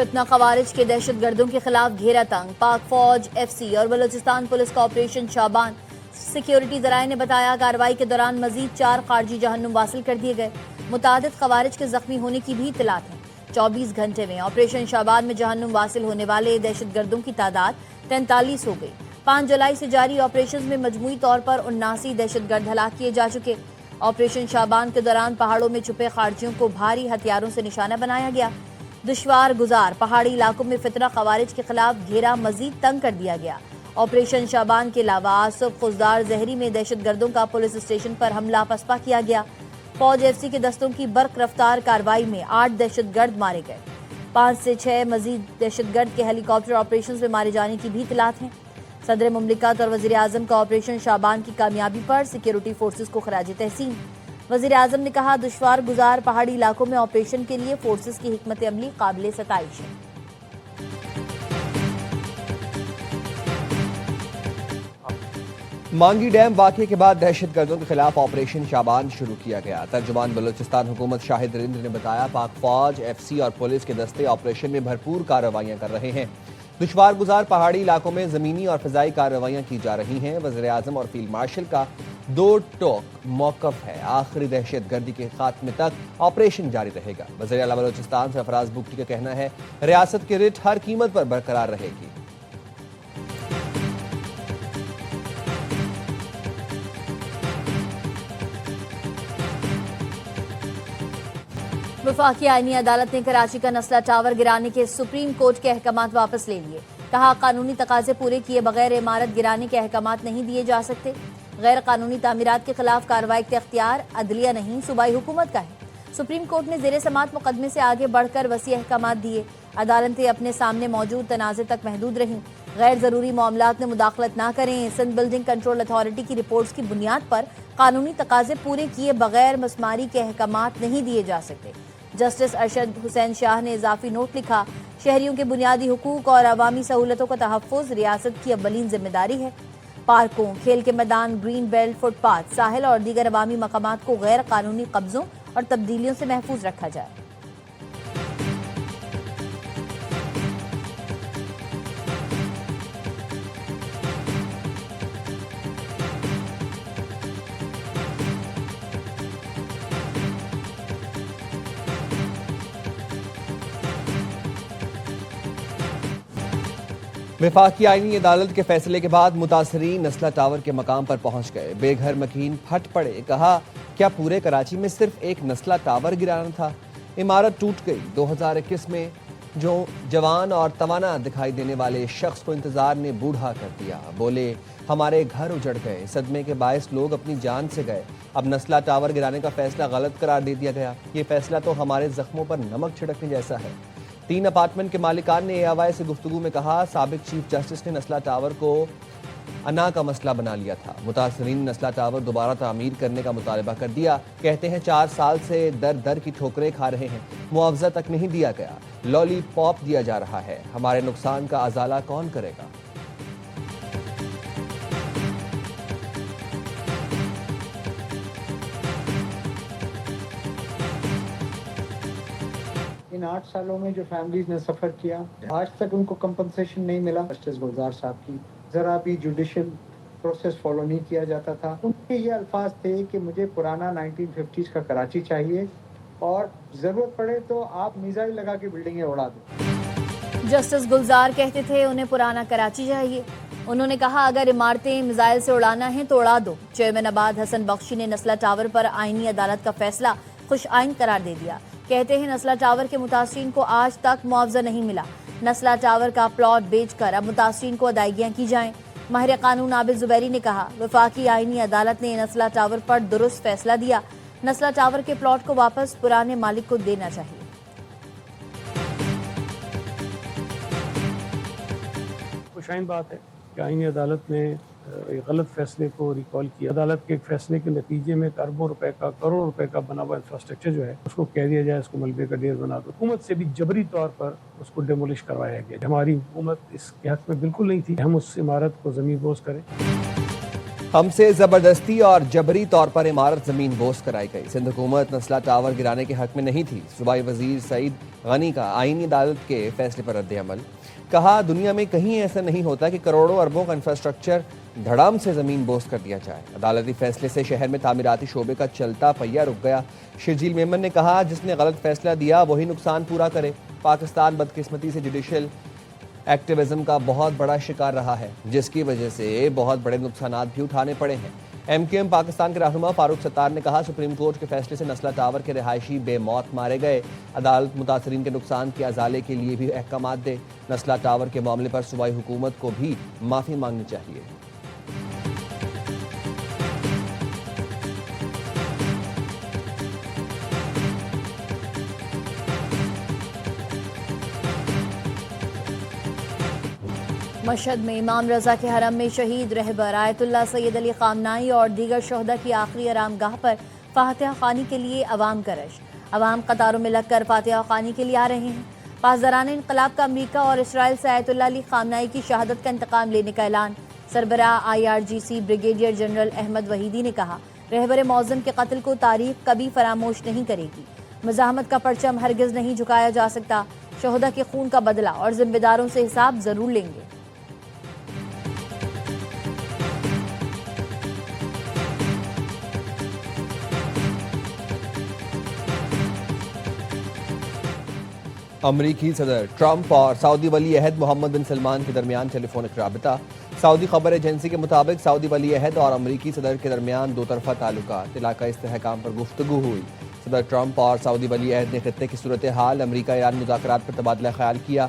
فتنہ خوارج کے دہشت گردوں کے خلاف گھیرا تنگ، پاک فوج، ایف سی اور بلوچستان پولیس کا آپریشن شابان۔ سیکیورٹی ذرائع نے بتایا کارروائی کے دوران مزید 4 خارجی جہنم واصل کر دیے گئے۔ متعدد خوارج کے زخمی ہونے کی بھی اطلاعات ہیں۔ 24 گھنٹے میں آپریشن شابان میں جہنم واصل ہونے والے دہشت گردوں کی تعداد 43 ہو گئی۔ 5 جولائی سے جاری آپریشن میں مجموعی طور پر 79 دہشت گرد ہلاک کیے جا چکے۔ آپریشن شابان کے دوران پہاڑوں میں چھپے خارجیوں کو بھاری ہتھیاروں سے نشانہ بنایا گیا۔ دشوار گزار پہاڑی علاقوں میں فتنہ خوارج کے خلاف گھیرا مزید تنگ کر دیا گیا۔ آپریشن شابان کے علاوہ آصف خزدار زہری میں دہشت گردوں کا پولیس اسٹیشن پر حملہ پسپا کیا گیا۔ فوج ایف سی کے دستوں کی برق رفتار کارروائی میں 8 دہشت گرد مارے گئے۔ 5 سے 6 مزید دہشت گرد کے ہیلی کاپٹر آپریشنز میں مارے جانے کی بھی اطلاعات ہیں۔ صدر مملکت اور وزیر اعظم کا آپریشن شابان کی کامیابی پر سیکیورٹی فورسز کو خراج تحسین۔ وزیر اعظم نے کہا دشوار گزار پہاڑی علاقوں میں آپریشن کے لیے فورسز کی حکمت عملی قابل ستائش ہے۔ مانگی ڈیم واقعے کے بعد دہشت گردوں کے خلاف آپریشن شابان شروع کیا گیا۔ ترجمان بلوچستان حکومت شاہد رندر نے بتایا پاک فوج، ایف سی اور پولیس کے دستے آپریشن میں بھرپور کارروائیاں کر رہے ہیں۔ دشوار گزار پہاڑی علاقوں میں زمینی اور فضائی کارروائیاں کی جا رہی ہیں۔ وزیر اعظم اور فیلڈ مارشل کا 2 ٹوک موقف ہے، آخری دہشت گردی کے خاتمے تک آپریشن جاری رہے گا۔ وزیر اعلیٰ بلوچستان سرفراز بگٹی کا کہنا ہے ریاست کی رٹ ہر قیمت پر برقرار رہے گی۔ وفاقی آئینی عدالت نے کراچی کا نسلہ ٹاور گرانے کے سپریم کورٹ کے احکامات واپس لے لیے۔ کہا قانونی تقاضے پورے کیے بغیر عمارت گرانے کے احکامات نہیں دیے جا سکتے۔ غیر قانونی تعمیرات کے خلاف کارروائی کا اختیار عدلیہ نہیں صوبائی حکومت کا ہے۔ سپریم کورٹ نے زیر سماعت مقدمے سے آگے بڑھ کر وسیع احکامات دیے۔ عدالتیں اپنے سامنے موجود تنازع تک محدود رہیں۔ غیر ضروری معاملات میں مداخلت نہ کریں۔ سندھ بلڈنگ کنٹرول اتھارٹی کی رپورٹس کی بنیاد پر قانونی تقاضے پورے کیے بغیر مسماری کے احکامات نہیں دیے جا سکتے۔ جسٹس ارشد حسین شاہ نے اضافی نوٹ لکھا شہریوں کے بنیادی حقوق اور عوامی سہولتوں کا تحفظ ریاست کی اولین ذمہ داری ہے۔ پارکوں، کھیل کے میدان، گرین بیلٹ، فٹ پاتھ، ساحل اور دیگر عوامی مقامات کو غیر قانونی قبضوں اور تبدیلیوں سے محفوظ رکھا جائے۔ وفاقی آئینی عدالت کے فیصلے کے بعد متاثرین نسلہ ٹاور کے مقام پر پہنچ گئے۔ بے گھر مکین پھٹ پڑے۔ کہا کیا پورے کراچی میں صرف ایک نسلہ ٹاور گرانا تھا؟ عمارت ٹوٹ گئی۔ 2021 میں جو جوان اور توانا دکھائی دینے والے شخص کو انتظار نے بوڑھا کر دیا۔ بولے ہمارے گھر اجڑ گئے، صدمے کے باعث لوگ اپنی جان سے گئے۔ اب نسلہ ٹاور گرانے کا فیصلہ غلط قرار دے دیا گیا۔ یہ فیصلہ تو ہمارے زخموں پر نمک چھڑکنے جیسا ہے۔ 3 اپارٹمنٹ کے مالکان نے AOI سے گفتگو میں کہا سابق چیف جسٹس نے نسلہ ٹاور کو انا کا مسئلہ بنا لیا تھا۔ متاثرین نے نسلہ ٹاور دوبارہ تعمیر کرنے کا مطالبہ کر دیا۔ کہتے ہیں 4 سال سے در در کی ٹھوکریں کھا رہے ہیں، معاوضہ تک نہیں دیا گیا، لالی پاپ دیا جا رہا ہے۔ ہمارے نقصان کا ازالہ کون کرے گا؟ ان 8 سالوں میں جو فیملیز نے سفر کیا، آج تک ان کو کمپنسیشن نہیں ملا۔ جسٹس گلزار صاحب کی ذرا بھی جوڈیشل پروسیس فالو نہیں کیا جاتا تھا۔ ان کے یہ الفاظ تھے کہ مجھے پرانا 1950s کا کراچی چاہیے اور ضرورت پڑے تو آپ میزائل لگا کے بلڈنگیں اڑا دیں۔ جسٹس گلزار کہتے تھے انہیں پرانا کراچی چاہیے۔ انہوں نے کہا اگر عمارتیں میزائل سے اڑانا ہیں تو اڑا دو۔ چیئرمین آباد حسن بخشی نے نسلہ ٹاور پر آئینی عدالت کا فیصلہ خوش آئین قرار دے دیا۔ کہتے ہیں نسلہ ٹاور کے متاثرین کو آج تک معاوضہ نہیں ملا۔ نسلہ ٹاور کا پلاٹ بیچ کر اب متاثرین کو ادائیگیاں کی جائیں۔ ماہر قانون عابد زبیری نے کہا وفاقی آئینی عدالت نے نسلہ ٹاور پر درست فیصلہ دیا۔ نسلہ ٹاور کے پلاٹ کو واپس پرانے مالک کو دینا چاہیے۔ خوش آئین بات ہے کہ آئینی عدالت نے ایک غلط فیصلے کو ریکال کیا۔ عدالت کے ایک فیصلے کے نتیجے میں اربوں روپے کا، کروڑ روپے کا بنا ہوا انفراسٹرکچر جو ہے اس کو کہہ دیا جائے اس کو ملبے کا ڈھیر بنا دو۔ حکومت سے بھی جبری طور پر اس کو ڈیمولش کروایا گیا۔ ہماری حکومت اس کے حق میں بالکل نہیں تھی کہ ہم اس عمارت کو زمین بوس کریں۔ ہم سے زبردستی اور جبری طور پر عمارت زمین بوس کرائی گئی۔ سندھ حکومت نسلہ ٹاور گرانے کے حق میں نہیں تھی۔ صوبائی وزیر سعید غنی کا آئینی عدالت کے فیصلے پر رد عمل۔ کہا دنیا میں کہیں ایسا نہیں ہوتا کہ کروڑوں اربوں کا انفراسٹرکچر دھڑام سے زمین بوس کر دیا جائے۔ عدالتی فیصلے سے شہر میں تعمیراتی شعبے کا چلتا پہیہ رک گیا۔ شرجیل میمن نے کہا جس نے غلط فیصلہ دیا وہی نقصان پورا کرے۔ پاکستان بدقسمتی سے جوڈیشل ایکٹیویزم کا بہت بڑا شکار رہا ہے، جس کی وجہ سے بہت بڑے نقصانات بھی اٹھانے پڑے ہیں۔ ایم کیو ایم پاکستان کے رہنما فاروق ستار نے کہا سپریم کورٹ کے فیصلے سے نسلہ ٹاور کے رہائشی بے موت مارے گئے۔ عدالت متاثرین کے نقصان کے ازالے کے لیے بھی احکامات دے۔ نسلہ ٹاور کے معاملے پر صوبائی حکومت کو بھی معافی مانگنی چاہیے۔ مشہد میں امام رضا کے حرم میں شہید رہبر آیت اللہ سید علی خامنائی اور دیگر شہداء کی آخری آرام گاہ پر فاتحہ خوانی کے لیے عوام کا رش۔ عوام قطاروں میں لگ کر فاتحہ خوانی کے لیے آ رہے ہیں۔ پاسداران انقلاب کا امریکہ اور اسرائیل سے آیت اللہ علی خامنائی کی شہادت کا انتقام لینے کا اعلان۔ سربراہ IRGC brigadier general Ahmad Wahidi نے کہا رہبر معظم کے قتل کو تاریخ کبھی فراموش نہیں کرے گی۔ مزاحمت کا پرچم ہرگز نہیں جھکایا جا سکتا۔ شہداء کے خون کا بدلہ اور ذمہ داروں سے حساب ضرور لیں گے۔ امریکی صدر ٹرمپ اور سعودی ولی عہد محمد بن سلمان کے درمیان ٹیلی فونک رابطہ۔ سعودی خبر ایجنسی کے مطابق سعودی ولی عہد اور امریکی صدر کے درمیان دو طرفہ تعلقات، علاقائی استحکام پر گفتگو ہوئی۔ صدر ٹرمپ اور سعودی ولی عہد نے خطے کی صورتحال، امریکہ ایران مذاکرات پر تبادلہ خیال کیا۔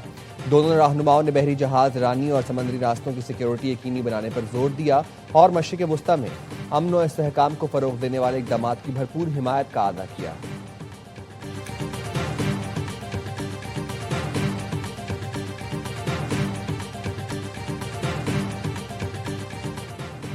دونوں رہنماؤں نے بحری جہاز رانی اور سمندری راستوں کی سیکیورٹی یقینی بنانے پر زور دیا اور مشرق وسطیٰ میں امن و استحکام کو فروغ دینے والے اقدامات کی بھرپور حمایت کا اعادہ کیا۔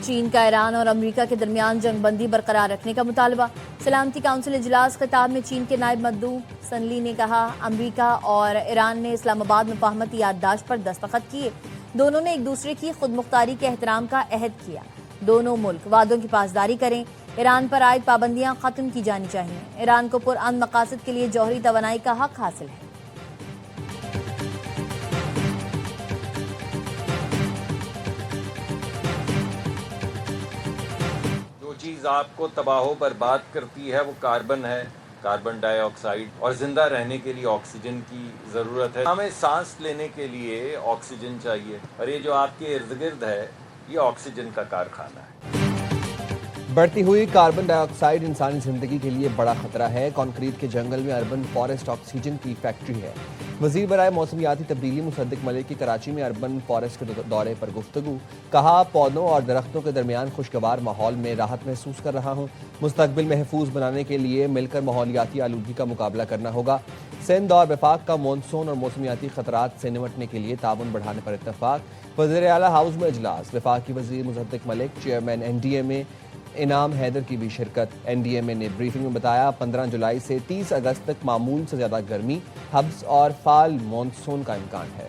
چین کا ایران اور امریکہ کے درمیان جنگ بندی برقرار رکھنے کا مطالبہ۔ سلامتی کونسل اجلاس خطاب میں چین کے نائب مندوب سنلی نے کہا امریکہ اور ایران نے اسلام آباد مفاہمتی یادداشت پر دستخط کیے۔ دونوں نے ایک دوسرے کی خود مختاری کے احترام کا عہد کیا۔ دونوں ملک وعدوں کی پاسداری کریں۔ ایران پر عائد پابندیاں ختم کی جانی چاہیے۔ ایران کو پرامن مقاصد کے لیے جوہری توانائی کا حق حاصل ہے۔ چیز آپ کو تباہ و برباد کرتی ہے وہ کاربن ہے، کاربن ڈائی آکسائڈ، اور زندہ رہنے کے لیے آکسیجن کی ضرورت ہے۔ ہمیں سانس لینے کے لیے آکسیجن چاہیے، اور یہ جو آپ کے ارد گرد ہے یہ آکسیجن کا کارخانہ ہے۔ بڑھتی ہوئی کاربن ڈائی آکسائڈ انسانی زندگی کے لیے بڑا خطرہ ہے۔ کانکریٹ کے جنگل میں اربن فارسٹ آکسیجن کی فیکٹری ہے۔ وزیر برائے موسمیاتی تبدیلی مصدق ملک کی کراچی میں اربن فارسٹ کے دورے پر گفتگو۔ کہا پودوں اور درختوں کے درمیان خوشگوار ماحول میں راحت محسوس کر رہا ہوں۔ مستقبل محفوظ بنانے کے لیے مل کر ماحولیاتی آلودگی کا مقابلہ کرنا ہوگا۔ سندھ اور وفاق کا مونسون اور موسمیاتی خطرات سے نمٹنے کے لیے تعاون بڑھانے پر اتفاق۔ وزیر اعلیٰ ہاؤس میں اجلاس۔ وفاق کی وزیر مصدق ملک، چیئرمین NDMA انعام حیدر کی بھی شرکت۔ NDMA نے بریفنگ میں بتایا 15 جولائی سے 30 اگست تک معمول سے زیادہ گرمی، ہبس اور فعال مونسون کا امکان ہے۔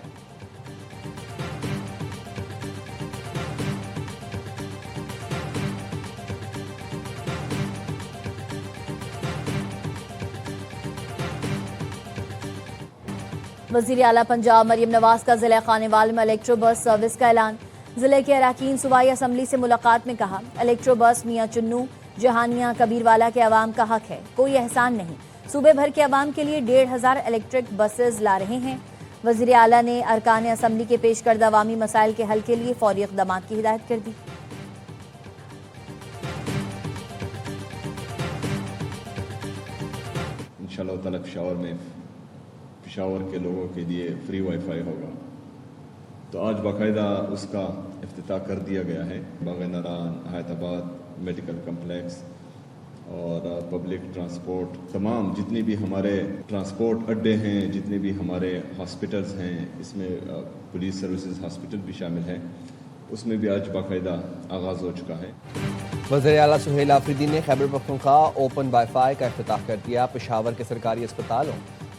وزیر اعلیٰ پنجاب مریم نواز کا ضلع خانیوال میں الیکٹرو بس سروس کا اعلان۔ ضلع کے اراکین صوبائی اسمبلی سے ملاقات میں کہا الیکٹرو بس میاں چنو جہانیاں کبیروالا کے عوام کا حق ہے، کوئی احسان نہیں۔ صوبے بھر کے عوام کے لیے 1500 الیکٹرک بسز لا رہے ہیں۔ وزیر اعلیٰ نے ارکان اسمبلی کے پیش کردہ عوامی مسائل کے حل کے لیے فوری اقدامات کی ہدایت کر دی۔ انشاءاللہ تعالی پشاور کے لوگوں کے لیے فری وائی فائی ہوگا، تو آج باقاعدہ اس کا افتتاح کر دیا گیا ہے۔ باغ ناران، حیات آباد میڈیکل کمپلیکس اور پبلک ٹرانسپورٹ، تمام جتنے بھی ہمارے ٹرانسپورٹ اڈے ہیں، جتنے بھی ہمارے ہاسپٹلز ہیں، اس میں پولیس سروسز ہاسپٹل بھی شامل ہیں، اس میں بھی آج باقاعدہ آغاز ہو چکا ہے۔ وزیر اعلیٰ سہیل آفریدی نے Khyber Pakhtunkhwa open wi fi کا افتتاح کر دیا۔ پشاور کے سرکاری اسپتالوں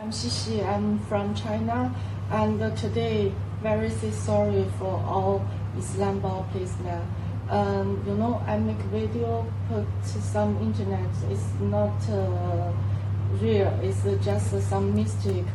I'm Shishi. I'm from China, and today very sorry for all Islamabad policemen. I make video, put some internet. It's not real. It's just some mistake.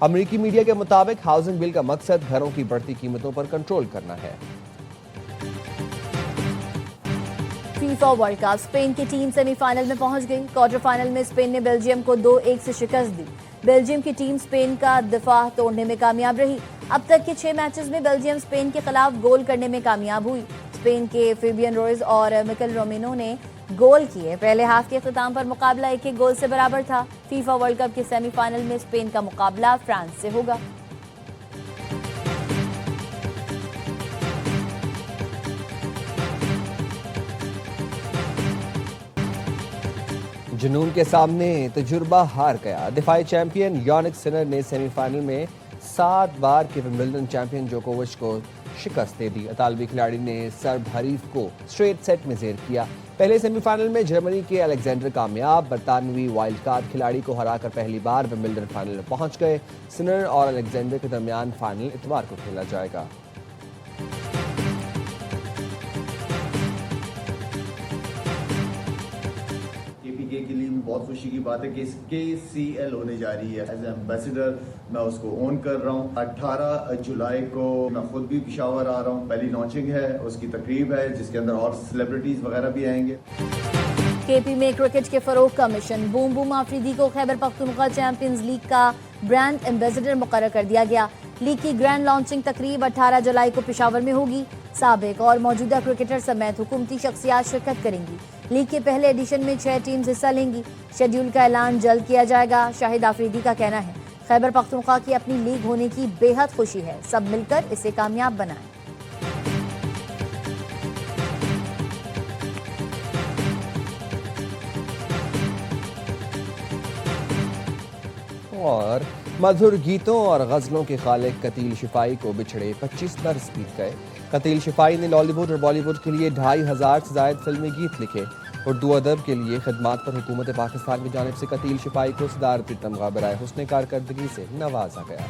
امریکی میڈیا کے مطابق ہاؤسنگ بل کا مقصد گھروں کی بڑھتی قیمتوں پر کنٹرول کرنا ہے۔ فیفا ورلڈ کپ اسپین کی ٹیم سیمی فائنل میں پہنچ گئی۔ کوارٹر فائنل میں اسپین نے بیلجیم کو 2-1 سے شکست دی۔ بیلجیم کی ٹیم اسپین کا دفاع توڑنے میں کامیاب رہی۔ اب تک کے 6 میچز میں بیلجیم اسپین کے خلاف گول کرنے میں کامیاب ہوئی۔ اسپین کے فیبین رویز اور مکل رومینو نے گول کیے۔ پہلے ہاف کے اختتام پر مقابلہ 1-1 گول سے برابر تھا۔ فیفا ورلڈ کپ کے سیمی فائنل میں اسپین کا مقابلہ فرانس سے ہوگا۔ جنون کے سامنے تجربہ ہار گیا۔ دفاعی چیمپئن یانک سنر نے سیمی فائنل میں 7 بار کے ومبلڈن چیمپئن جوکووچ کو شکست دے دی۔ اطالوی کھلاڑی نے سرب حریف کو اسٹریٹ سیٹ میں زیر کیا۔ پہلے سیمی فائنل میں جرمنی کے الیگزینڈر کامیاب برطانوی وائلڈ کارڈ کھلاڑی کو ہرا کر پہلی بار ومبلڈن فائنل میں پہنچ گئے۔ سنر اور الیگزینڈر کے درمیان فائنل اتوار کو کھیلا جائے گا۔ کے لیے بھی بہت خوشی کی بات ہے کہ اس KCL ہونے جا رہی ہے۔ ایز ایمبیسڈر میں اس کو اون کر رہا ہوں۔ 18 جولائی کو میں خود بھی پشاور آ رہا ہوں۔ پہلی لانچنگ ہے، اس کی تقریب ہے جس کے اندر اور سیلیبریٹیز وغیرہ بھی آئیں گے۔ KP میں کرکٹ کے فروغ کا مشن۔ بوم بوم آفریدی کو خیبر پختونخوا چیمپئنز لیگ کا برانڈ ایمبیسڈر مقرر کر دیا گیا۔ لیگ کی گرینڈ لانچنگ تقریب 18 جولائی کو پشاور میں ہوگی۔ سابق اور موجودہ کرکٹر سمیت حکومتی شخصیات شرکت کریں گی۔ لیگ کے پہلے ایڈیشن میں 6 ٹیمز حصہ لیں گی۔ شیڈیول کا اعلان جلد کیا جائے گا۔ شاہد آفریدی کا کہنا ہے خیبر پختونخوا کی اپنی لیگ ہونے کی بے حد خوشی ہے، سب مل کر اسے کامیاب بنائیں۔ اور مدھر گیتوں اور غزلوں کے خالق قتیل شفائی کو بچھڑے 25 برس بیت گئے۔ قتیل شفائی نے لالی ووڈ اور بالی ووڈ کے لیے 2500 سے زائد فلمی گیت لکھے۔ اردو ادب کے لیے خدمات پر حکومت پاکستان کی جانب سے قتیل شفائی کو صدارتی تمغہ برائے حسن کارکردگی سے نوازا گیا۔